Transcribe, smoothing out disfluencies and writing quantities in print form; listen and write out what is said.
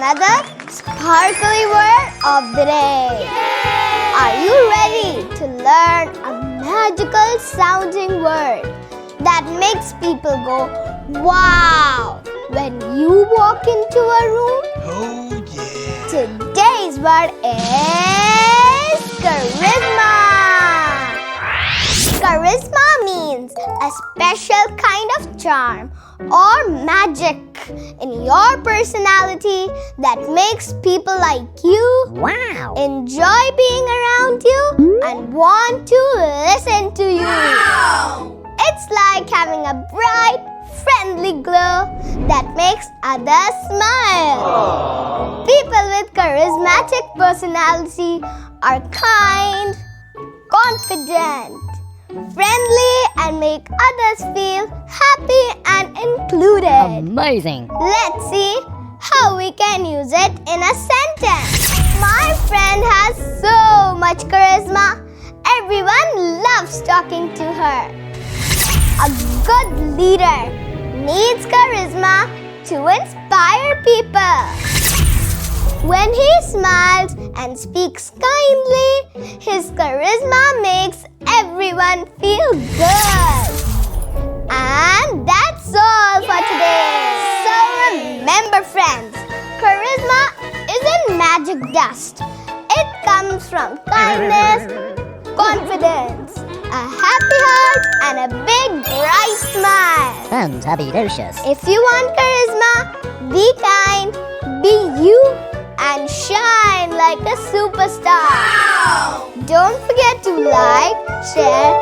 another sparkly word of the day. Are you ready to learn a magical sounding word that makes people go, wow, when you walk into a room? Oh, yeah. Today's word is charisma. Charisma means a special kind of charm or magic in your personality that makes people like you enjoy being around you and want to listen to you. Wow. It's like having a bright, friendly glow that makes others smile. Aww. People with charismatic personality are kind, confident, friendly, and make others feel happy and included. Amazing! Let's see how we can use it in a sentence. My friend has so much charisma. Everyone loves talking to her. A good leader needs charisma to inspire people. When he smiles and speaks kindly, his charisma makes everyone feel good. And that's all for today. So remember, friends, charisma isn't magic dust. It comes from kindness, confidence, a happy heart, and a big bright smile. And happy-docious. If you want charisma, be kind, be you, and shine like a superstar. Wow! Don't forget to like, share,